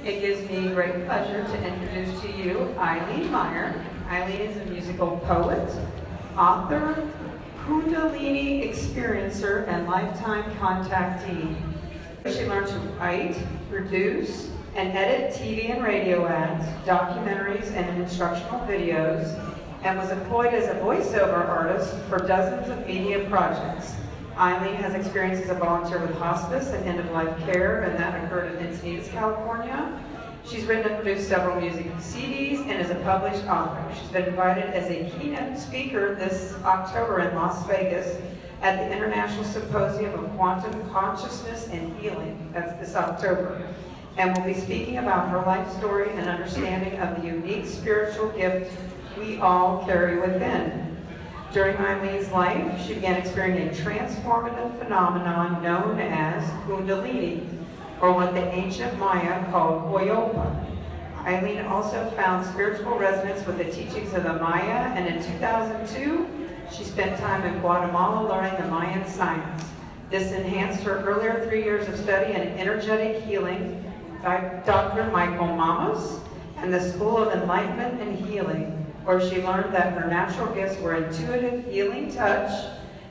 It gives me great pleasure to introduce to you Eileen Meyer. Eileen is a musical poet, author, Kundalini experiencer, and lifetime contactee. She learned to write, produce, and edit TV and radio ads, documentaries, and instructional videos, and was employed as a voiceover artist for dozens of media projects. Eileen has experience as a volunteer with hospice and end-of-life care, and that occurred in Encinitas, California. She's written and produced several music CDs and is a published author. She's been invited as a keynote speaker this October in Las Vegas at the International Symposium of Quantum Consciousness and Healing. That's this October. And will be speaking about her life story and understanding of the unique spiritual gift we all carry within. During Eileen's life, she began experiencing a transformative phenomenon known as Kundalini, or what the ancient Maya called Koyopa. Eileen also found spiritual resonance with the teachings of the Maya, and in 2002, she spent time in Guatemala learning the Mayan science. This enhanced her earlier 3 years of study in energetic healing by Dr. Michael Mamas and the School of Enlightenment and Healing, where she learned that her natural gifts were intuitive healing touch,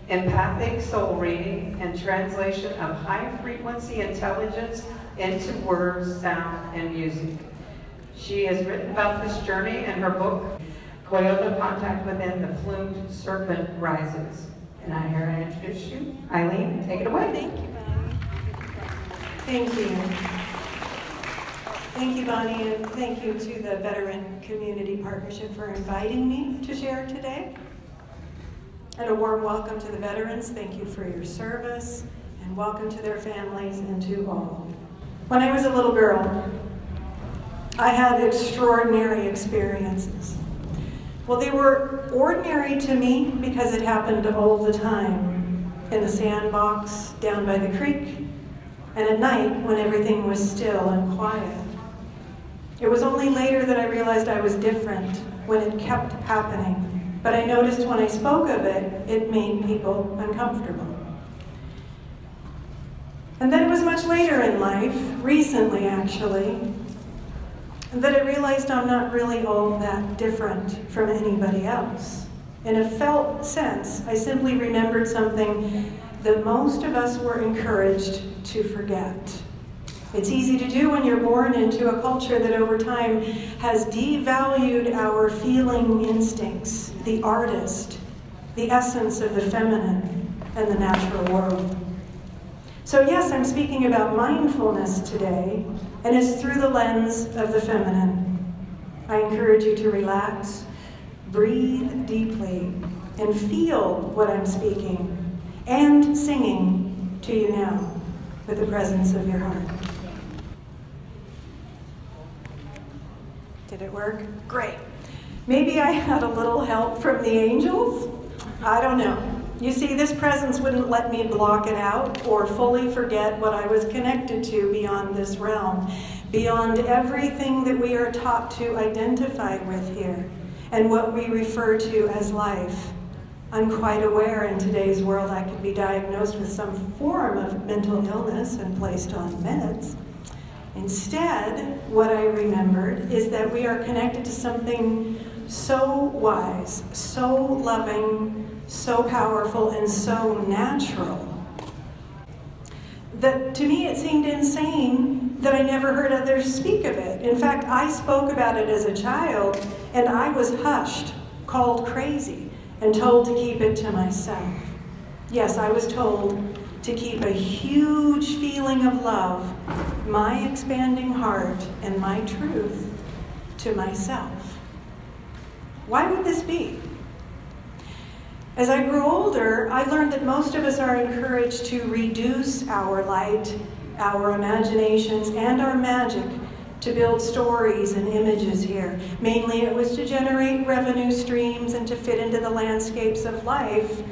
empathic soul reading, and translation of high-frequency intelligence into words, sound, and music. She has written about this journey in her book, Koyopa Contact Within, The Plumed Serpent Rises. And I here I introduce you. Eileen, take it away. Thank you, Bonnie. Thank you. Thank you, Bonnie, and thank you to the Veteran Community Partnership for inviting me to share today. And a warm welcome to the veterans. Thank you for your service, and welcome to their families and to all. When I was a little girl, I had extraordinary experiences. Well, they were ordinary to me because it happened all the time. In the sandbox, down by the creek, and at night when everything was still and quiet. It was only later that I realized I was different when it kept happening. But I noticed when I spoke of it, it made people uncomfortable. And then it was much later in life, recently actually, that I realized I'm not really all that different from anybody else. In a felt sense, I simply remembered something that most of us were encouraged to forget. It's easy to do when you're born into a culture that over time has devalued our feeling instincts, the artist, the essence of the feminine, and the natural world. So yes, I'm speaking about mindfulness today, and it's through the lens of the feminine. I encourage you to relax, breathe deeply, and feel what I'm speaking and singing to you now with the presence of your heart. Did it work? Great. Maybe I had a little help from the angels? I don't know. You see, this presence wouldn't let me block it out or fully forget what I was connected to beyond this realm, beyond everything that we are taught to identify with here, and what we refer to as life. I'm quite aware in today's world I could be diagnosed with some form of mental illness and placed on meds. Instead, what I remembered is that we are connected to something so wise, so loving, so powerful, and so natural that to me it seemed insane that I never heard others speak of it. In fact, I spoke about it as a child, and I was hushed, called crazy, and told to keep it to myself. Yes, I was told to keep a huge feeling of love, my expanding heart, and my truth to myself. Why would this be? As I grew older, I learned that most of us are encouraged to reduce our light, our imaginations, and our magic to build stories and images here. Mainly it was to generate revenue streams and to fit into the landscapes of life,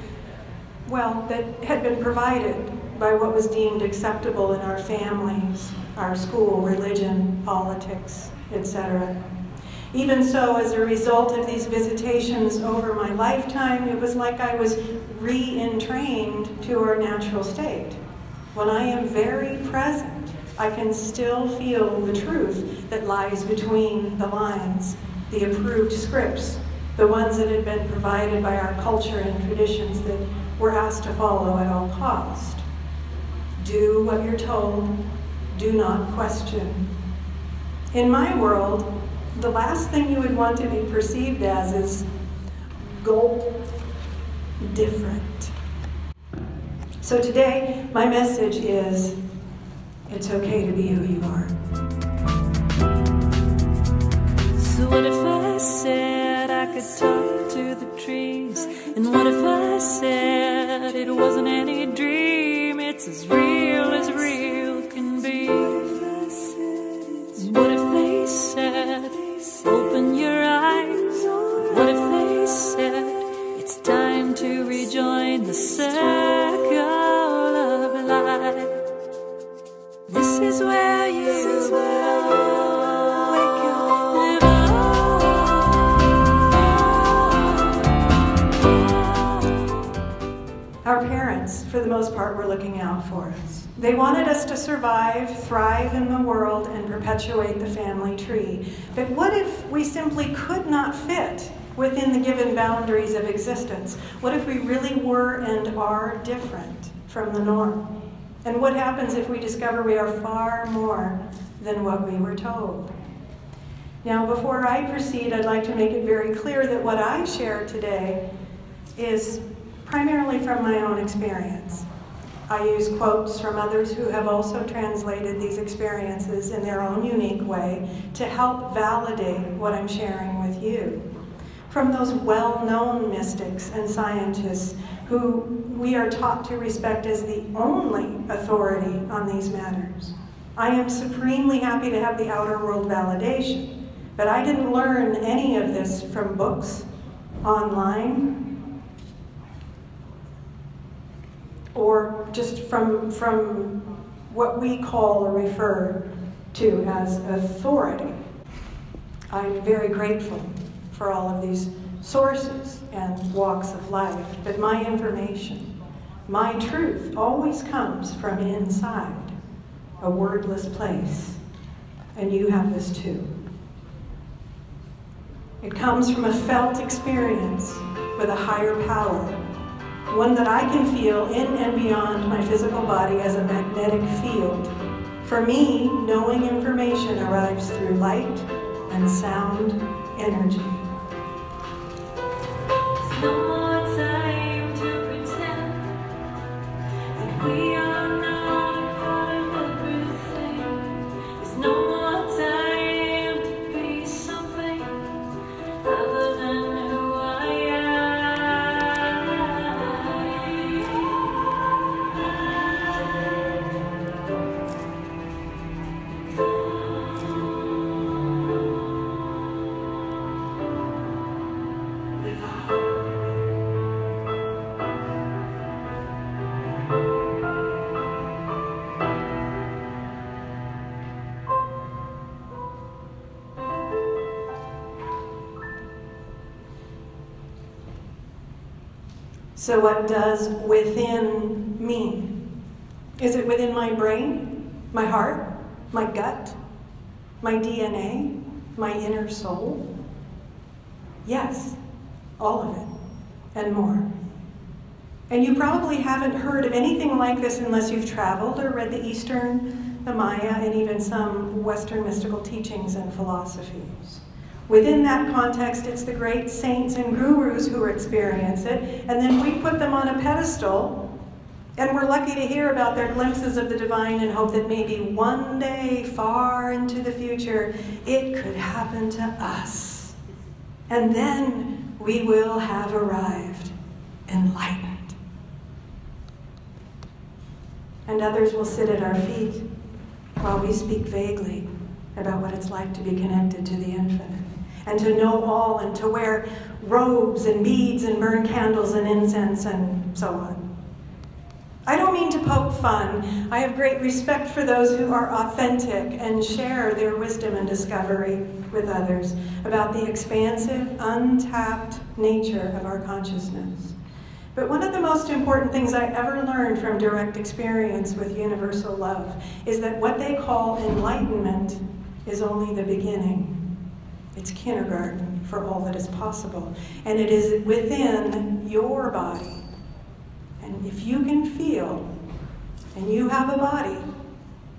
well, that had been provided by what was deemed acceptable in our families, our school, religion, politics, etc. Even so, as a result of these visitations over my lifetime, it was like I was re-entrained to our natural state. When I am very present, I can still feel the truth that lies between the lines, the approved scripts, the ones that had been provided by our culture and traditions that we're asked to follow at all cost. Do what you're told, do not question. In my world, the last thing you would want to be perceived as is gulp, different. So today, my message is, it's okay to be who you are. So what if I said I could talk to the trees? And what if I said it wasn't any dream? It's as real can be. What if they said, open your eyes? What if they said, it's time to rejoin the circle of life? This is where you wake up. Our parents, for the most part, were looking out for us. They wanted us to survive, thrive in the world, and perpetuate the family tree. But what if we simply could not fit within the given boundaries of existence? What if we really were and are different from the norm? And what happens if we discover we are far more than what we were told? Now, before I proceed, I'd like to make it very clear that what I share today is primarily from my own experience. I use quotes from others who have also translated these experiences in their own unique way to help validate what I'm sharing with you. From those well-known mystics and scientists who we are taught to respect as the only authority on these matters. I am supremely happy to have the outer world validation, but I didn't learn any of this from books, online, or just from what we call or refer to as authority. I'm very grateful for all of these sources and walks of life, but my information, my truth always comes from inside, a wordless place, and you have this too. It comes from a felt experience with a higher power, one that I can feel in and beyond my physical body as a magnetic field. For me, knowing information arrives through light and sound energy. No more time to pretend that we are not a part of everything. There's no more time to be something other than who I So what does within mean? Is it within my brain, my heart, my gut, my DNA, my inner soul? Yes, all of it, and more. And you probably haven't heard of anything like this unless you've traveled or read the Eastern, the Maya, and even some Western mystical teachings and philosophies. Within that context, it's the great saints and gurus who experience it, and then we put them on a pedestal, and we're lucky to hear about their glimpses of the divine and hope that maybe one day, far into the future, it could happen to us. And then we will have arrived enlightened. And others will sit at our feet while we speak vaguely about what it's like to be connected to the infinite, and to know all, and to wear robes and beads and burn candles and incense and so on. I don't mean to poke fun. I have great respect for those who are authentic and share their wisdom and discovery with others about the expansive, untapped nature of our consciousness. But one of the most important things I ever learned from direct experience with universal love is that what they call enlightenment is only the beginning. It's kindergarten for all that is possible. And it is within your body. And if you can feel, and you have a body,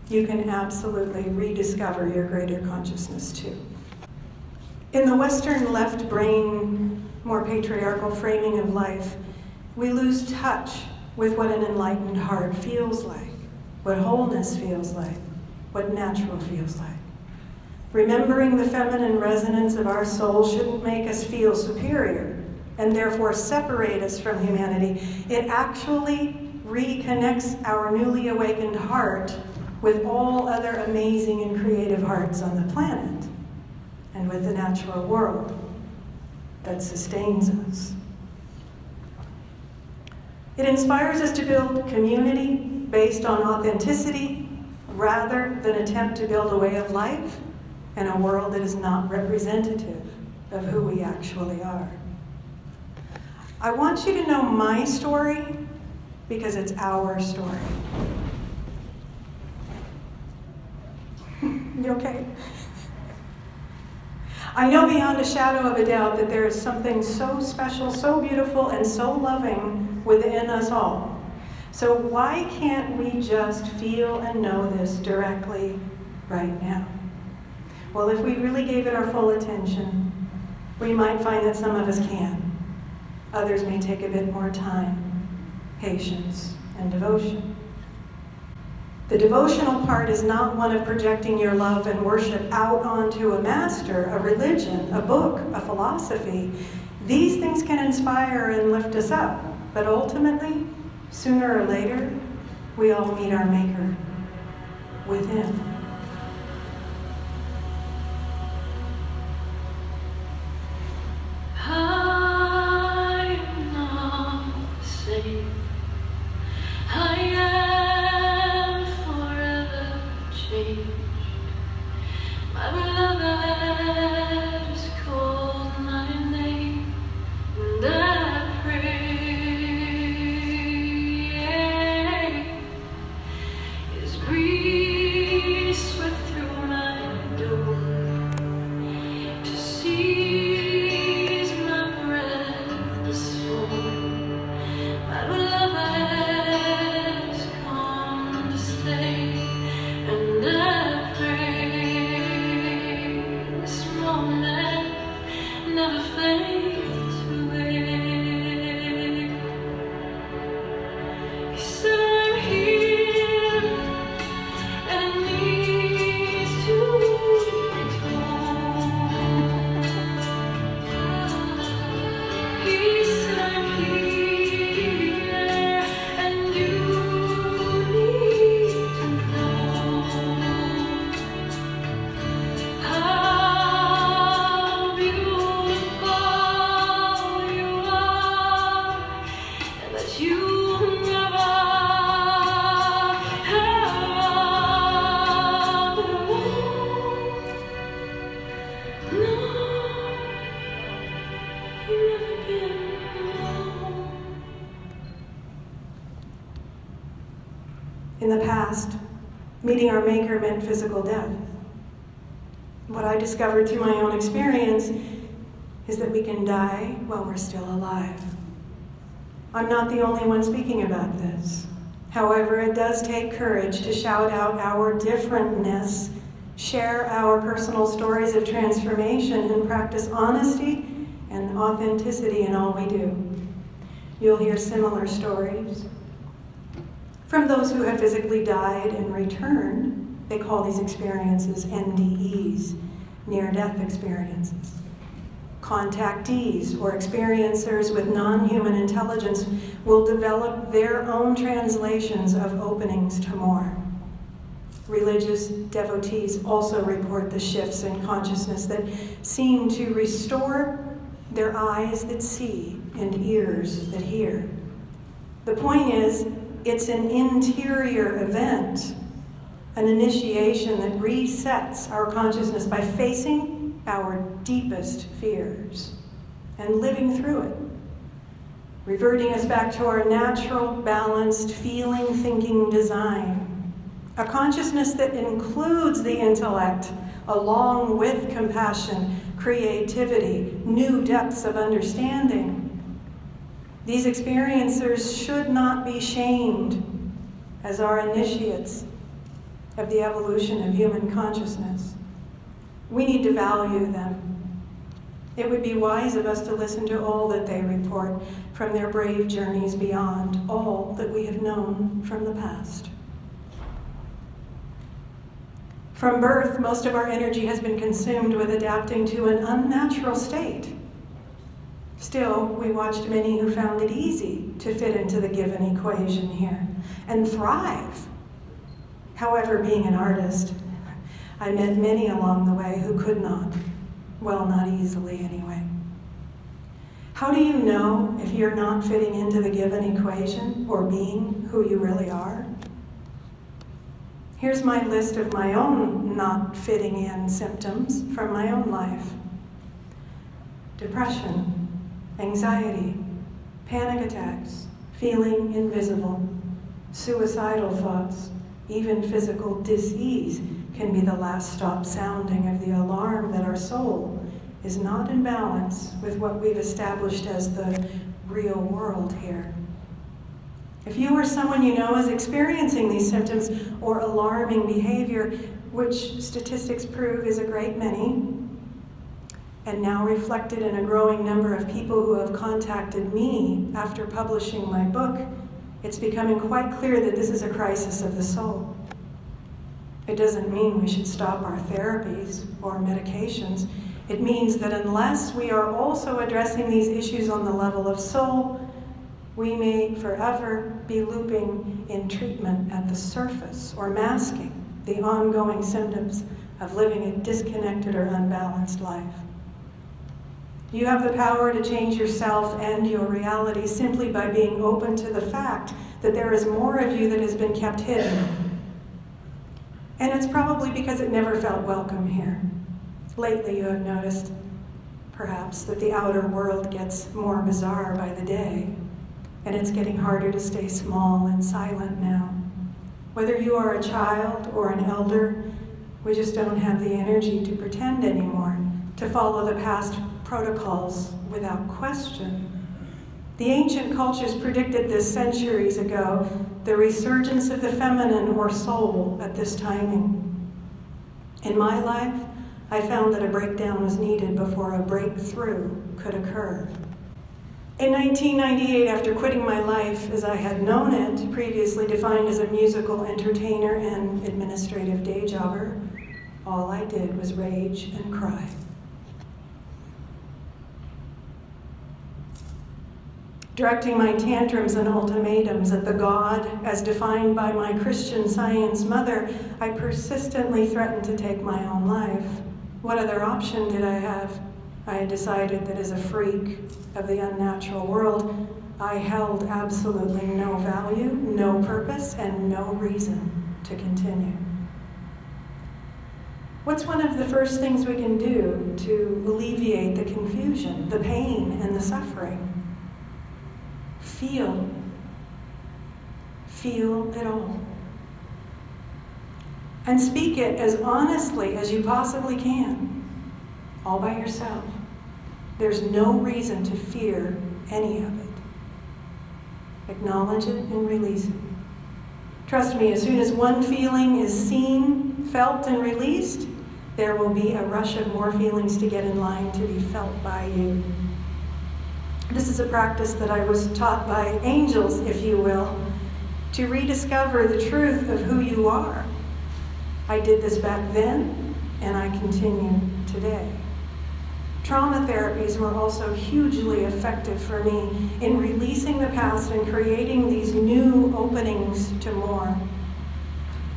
you can absolutely rediscover your greater consciousness too. In the Western left brain, more patriarchal framing of life, we lose touch with what an enlightened heart feels like, what wholeness feels like, what natural feels like. Remembering the feminine resonance of our soul shouldn't make us feel superior and therefore separate us from humanity. It actually reconnects our newly awakened heart with all other amazing and creative hearts on the planet and with the natural world that sustains us. It inspires us to build community based on authenticity rather than attempt to build a way of life in a world that is not representative of who we actually are. I want you to know my story because it's our story. You okay? I know beyond a shadow of a doubt that there is something so special, so beautiful, and so loving within us all. So why can't we just feel and know this directly right now? Well, if we really gave it our full attention, we might find that some of us can. Others may take a bit more time, patience, and devotion. The devotional part is not one of projecting your love and worship out onto a master, a religion, a book, a philosophy. These things can inspire and lift us up, but ultimately, sooner or later, we all meet our Maker within. I am not the same. I am forever changed. My beloved is called my name, and I pray His breeze swept through my door to seize my breath this morn. My beloved has come to stay, and I pray this moment never fades away. He said I'm here, and it needs to be told. He said I'm here, and you need to know how beautiful you are, and that you never have been alone. No, you've never been alone. In the past, meeting our Maker meant physical death. What I discovered through my own experience is that we can die while we're still alive. I'm not the only one speaking about this. However, it does take courage to shout out our differentness, share our personal stories of transformation, and practice honesty and authenticity in all we do. You'll hear similar stories from those who have physically died and returned. They call these experiences NDEs, near-death experiences. Contactees, or experiencers with non-human intelligence, will develop their own translations of openings to more. Religious devotees also report the shifts in consciousness that seem to restore their eyes that see and ears that hear. The point is, it's an interior event, an initiation that resets our consciousness by facing our deepest fears and living through it. reverting us back to our natural, balanced, feeling, thinking design. A consciousness that includes the intellect, along with compassion, creativity, new depths of understanding. These experiencers should not be shamed as our initiates of the evolution of human consciousness. We need to value them. It would be wise of us to listen to all that they report from their brave journeys beyond all that we have known from the past. From birth, most of our energy has been consumed with adapting to an unnatural state. Still, we watched many who found it easy to fit into the given equation here and thrive. However, being an artist, I met many along the way who could not. Well, not easily anyway. How do you know if you're not fitting into the given equation or being who you really are? Here's my list of my own not fitting in symptoms from my own life. Depression, anxiety, panic attacks, feeling invisible, suicidal thoughts, even physical dis-ease can be the last stop sounding of the alarm that our soul is not in balance with what we've established as the real world here. If you or someone you know is experiencing these symptoms or alarming behavior, which statistics prove is a great many, and now reflected in a growing number of people who have contacted me after publishing my book, it's becoming quite clear that this is a crisis of the soul. It doesn't mean we should stop our therapies or medications. It means that unless we are also addressing these issues on the level of soul, we may forever be looping in treatment at the surface or masking the ongoing symptoms of living a disconnected or unbalanced life. You have the power to change yourself and your reality simply by being open to the fact that there is more of you that has been kept hidden. And it's probably because it never felt welcome here. Lately you have noticed, perhaps, that the outer world gets more bizarre by the day, and it's getting harder to stay small and silent now. Whether you are a child or an elder, we just don't have the energy to pretend anymore, to follow the past protocols without question. The ancient cultures predicted this centuries ago, the resurgence of the feminine or soul at this timing. In my life, I found that a breakdown was needed before a breakthrough could occur. In 1998, after quitting my life as I had known it, previously defined as a musical entertainer and administrative day jobber, all I did was rage and cry. Directing my tantrums and ultimatums at the God as defined by my Christian Science mother, I persistently threatened to take my own life. What other option did I have? I had decided that as a freak of the unnatural world, I held absolutely no value, no purpose, and no reason to continue. What's one of the first things we can do to alleviate the confusion, the pain, and the suffering? Feel. Feel it all. And speak it as honestly as you possibly can, all by yourself. There's no reason to fear any of it. Acknowledge it and release it. Trust me, as soon as one feeling is seen, felt, and released, there will be a rush of more feelings to get in line to be felt by you. This is a practice that I was taught by angels, if you will, to rediscover the truth of who you are. I did this back then, and I continue today. Trauma therapies were also hugely effective for me in releasing the past and creating these new openings to more.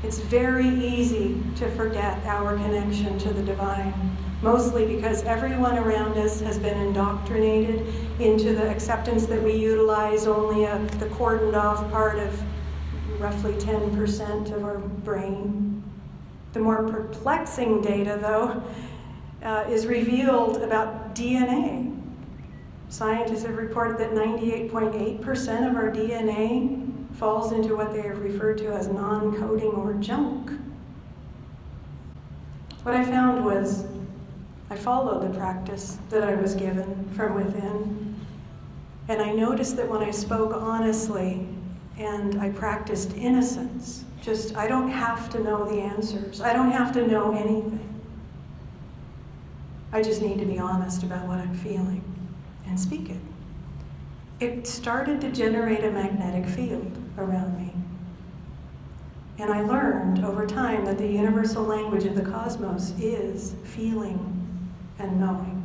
It's very easy to forget our connection to the divine, mostly because everyone around us has been indoctrinated into the acceptance that we utilize only the cordoned off part of roughly 10% of our brain. The more perplexing data, though, is revealed about DNA. Scientists have reported that 98.8% of our DNA falls into what they have referred to as non-coding or junk. What I found was I followed the practice that I was given from within, and I noticed that when I spoke honestly and I practiced innocence, I don't have to know the answers. I don't have to know anything. I just need to be honest about what I'm feeling and speak it. It started to generate a magnetic field around me. And I learned over time that the universal language of the cosmos is feeling and knowing.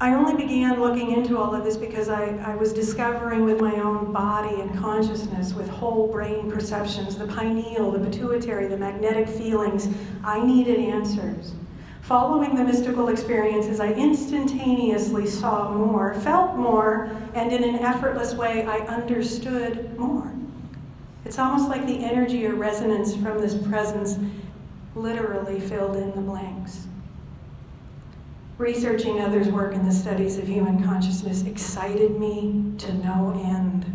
I only began looking into all of this because I was discovering with my own body and consciousness, with whole brain perceptions, the pineal, the pituitary, the magnetic feelings, I needed answers. Following the mystical experiences, I instantaneously saw more, felt more, and in an effortless way, I understood more. It's almost like the energy or resonance from this presence literally filled in the blanks. Researching others' work in the studies of human consciousness excited me to no end.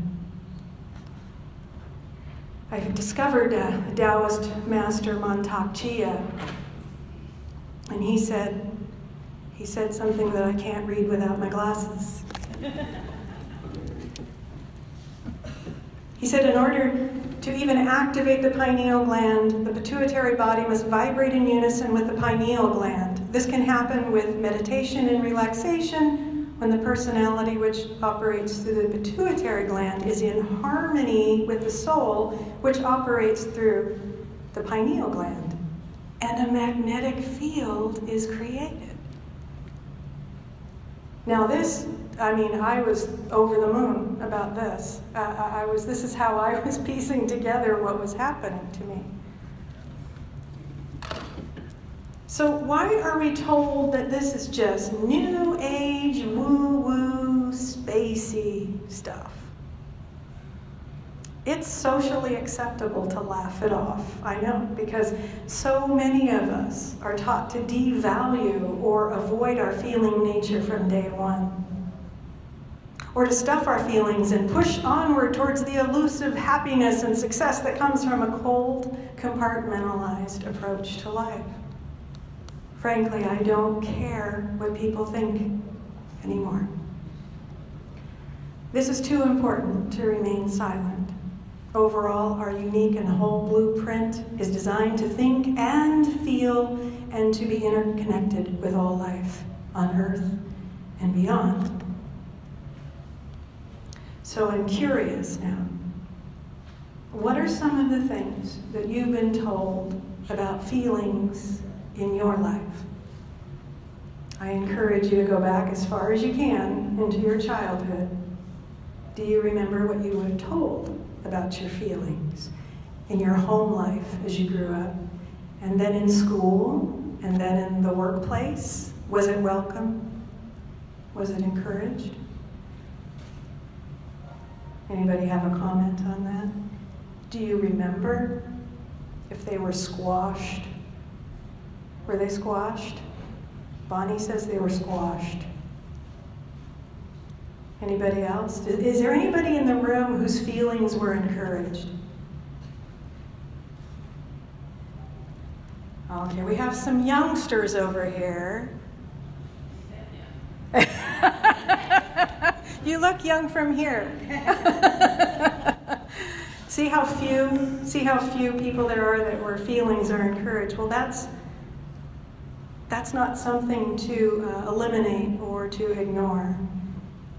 I discovered a Taoist master, Mantak Chia, and he said something that I can't read without my glasses. He said, in order to even activate the pineal gland, the pituitary body must vibrate in unison with the pineal gland. This can happen with meditation and relaxation when the personality which operates through the pituitary gland is in harmony with the soul which operates through the pineal gland. And a magnetic field is created. Now I was over the moon about this. This is how I was piecing together what was happening to me. So why are we told that this is just new age, woo-woo, spacey stuff? It's socially acceptable to laugh it off, I know, because so many of us are taught to devalue or avoid our feeling nature from day one, or to stuff our feelings and push onward towards the elusive happiness and success that comes from a cold, compartmentalized approach to life. Frankly, I don't care what people think anymore. This is too important to remain silent. Overall, our unique and whole blueprint is designed to think and feel and to be interconnected with all life on Earth and beyond. So I'm curious now. What are some of the things that you've been told about feelings in your life? I encourage you to go back as far as you can into your childhood. Do you remember what you were told about your feelings in your home life as you grew up, and then in school, and then in the workplace? Was it welcome? Was it encouraged? Anybody have a comment on that? Do you remember if they were squashed? Were they squashed? Bonnie says they were squashed. Anybody else? Is there anybody in the room whose feelings were encouraged? Okay, we have some youngsters over here. You look young from here. See how few people there are that where feelings are encouraged. Well, that's not something to eliminate or to ignore,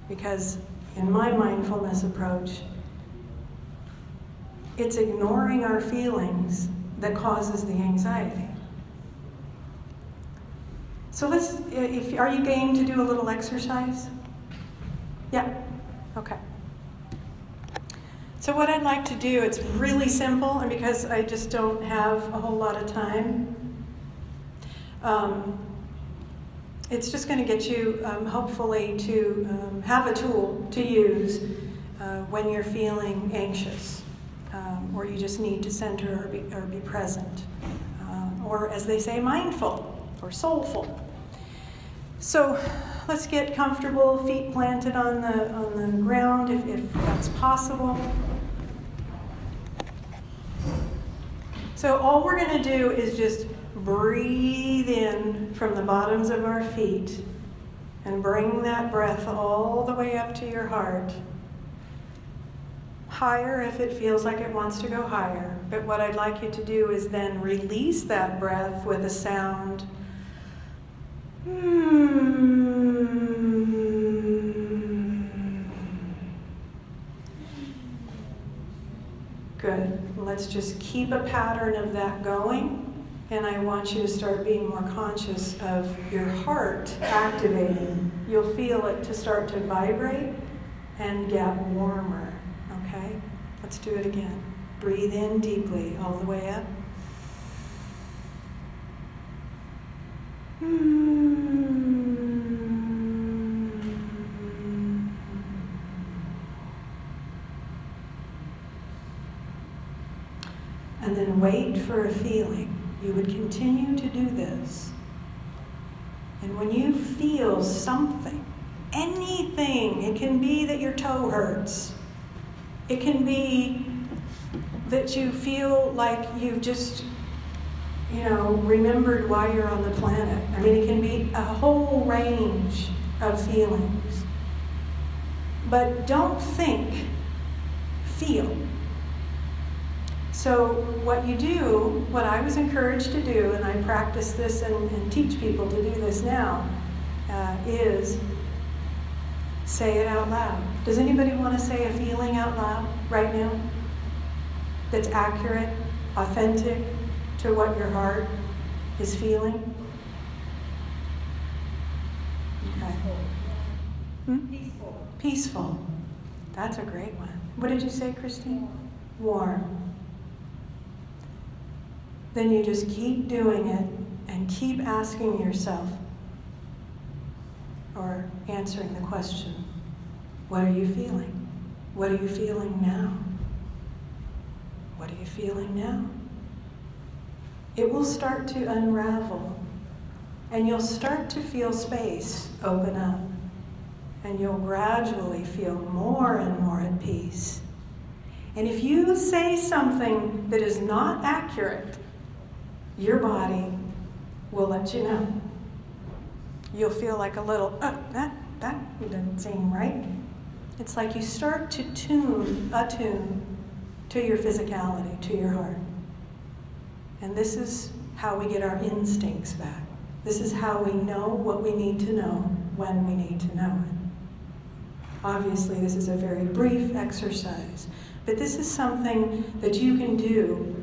because in my mindfulness approach, it's ignoring our feelings that causes the anxiety. So are you game to do a little exercise? Yeah, okay. So what I'd like to do, it's really simple, and because I just don't have a whole lot of time, it's just going to get you, hopefully, to have a tool to use when you're feeling anxious, or you just need to center or be present, or as they say, mindful or soulful. So let's get comfortable, feet planted on the ground if that's possible. So all we're going to do is just breathe in from the bottoms of our feet and bring that breath all the way up to your heart. Higher if it feels like it wants to go higher. But what I'd like you to do is then release that breath with a sound. Good. Let's just keep a pattern of that going. And I want you to start being more conscious of your heart activating. You'll feel it to start to vibrate and get warmer. Okay? Let's do it again. Breathe in deeply all the way up. And then wait for a feeling. You would continue to do this. And when you feel something, anything, it can be that your toe hurts. It can be that you feel like you've just, remembered why you're on the planet. I mean, it can be a whole range of feelings. But don't think, feel. So what you do, what I was encouraged to do, and I practice this and teach people to do this now, is say it out loud. Does anybody want to say a feeling out loud right now that's accurate, authentic to what your heart is feeling? Okay. Peaceful. Peaceful. That's a great one. What did you say, Christine? Warm. Then you just keep doing it and keep asking yourself or answering the question, what are you feeling? What are you feeling now? What are you feeling now? It will start to unravel and you'll start to feel space open up and you'll gradually feel more and more at peace. And if you say something that is not accurate, your body will let you know. You'll feel like a little, that doesn't seem right. It's like you start to attune to your physicality, to your heart. And this is how we get our instincts back. This is how we know what we need to know when we need to know it. Obviously, this is a very brief exercise, but this is something that you can do.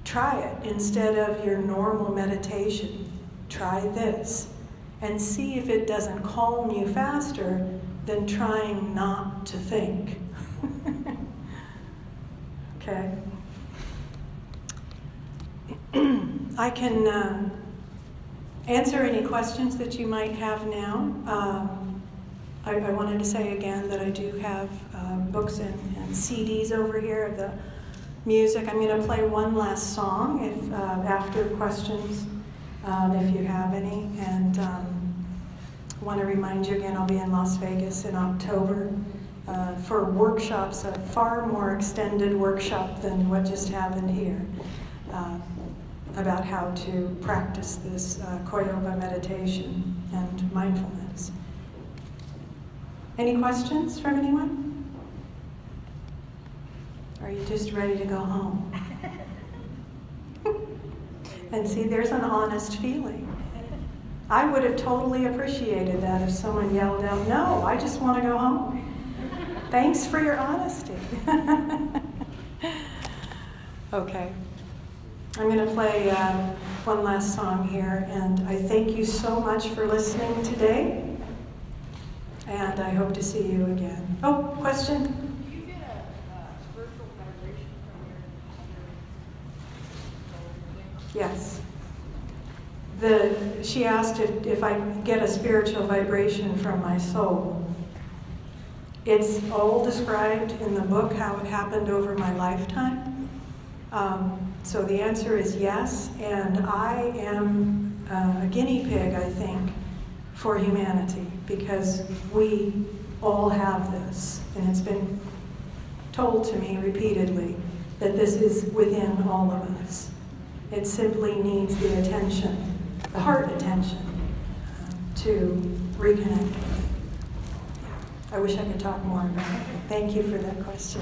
Try it instead of your normal meditation. Try this and see if it doesn't calm you faster than trying not to think. Okay? I can answer any questions that you might have now. I wanted to say again that I do have books and CDs over here of the music. I'm going to play one last song if after questions, if you have any. And I want to remind you again, I'll be in Las Vegas in October for workshops, a far more extended workshop than what just happened here, about how to practice this Koyoba meditation and mindfulness. Any questions from anyone? Or are you just ready to go home? And see, there's an honest feeling. I would have totally appreciated that if someone yelled out, no, I just want to go home. Thanks for your honesty. Okay. I'm going to play one last song here, and I thank you so much for listening today, and I hope to see you again. Oh, question? Yes. She asked if I get a spiritual vibration from my soul. It's all described in the book how it happened over my lifetime. So the answer is yes, and I am a guinea pig, I think, for humanity, because we all have this, and it's been told to me repeatedly that this is within all of us. It simply needs the attention, the heart attention, to reconnect with it. I wish I could talk more about it. Thank you for that question.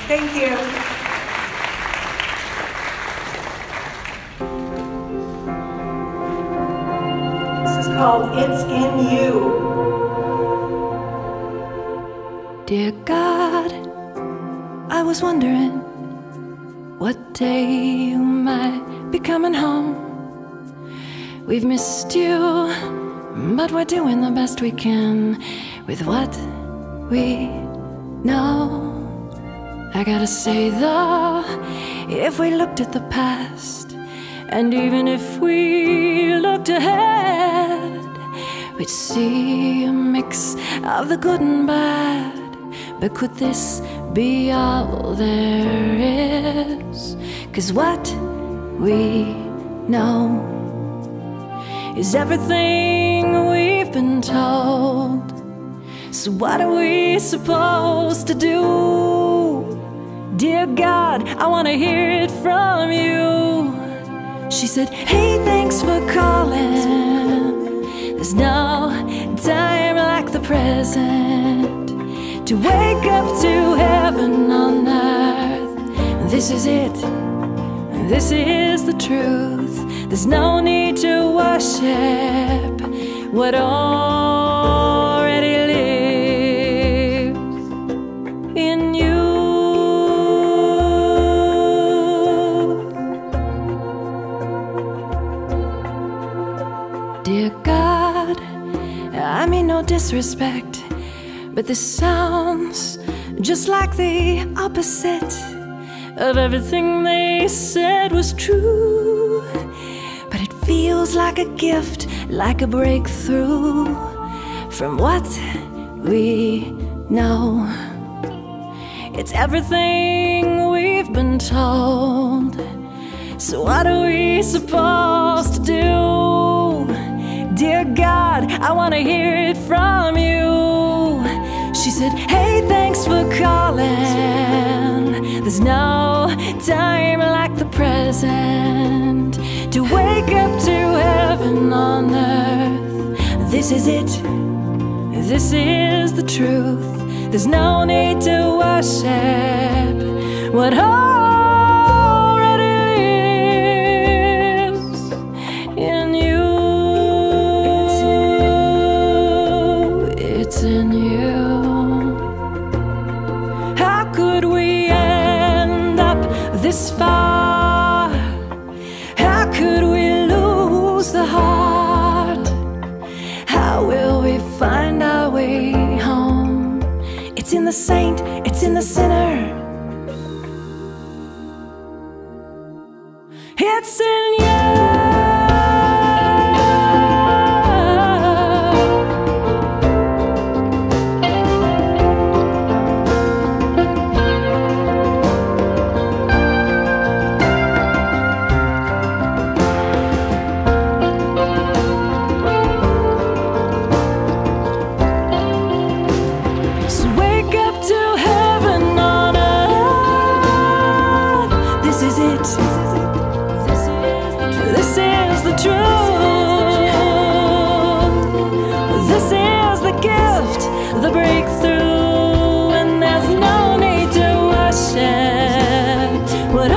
Thank you. This is called It's in You. Dear God, I was wondering what day you might be coming home. We've missed you, but we're doing the best we can with what we know. I gotta say though, if we looked at the past, and even if we looked ahead, we'd see a mix of the good and bad. But could this be all there is? 'Cause what we know is everything we've been told. So what are we supposed to do? Dear God, I want to hear it from you. She said, hey, thanks for calling. There's no time like the present to wake up to heaven on earth. This is it, this is the truth. There's no need to worship what already lives in you. Dear God, I mean no disrespect, but this sounds just like the opposite of everything they said was true. But it feels like a gift, like a breakthrough from what we know. It's everything we've been told. So what are we supposed to do? Dear God, I want to hear it from you. She said, hey, thanks for calling. There's no time like the present to wake up to heaven on earth. This is it, this is the truth. There's no need to worship what already lives in you. It's in you. How could we end up this far? How could we lose the heart? How will we find our way home? It's in the saint, it's in the sinner. It's in you. The breakthrough, and there's no need to worship what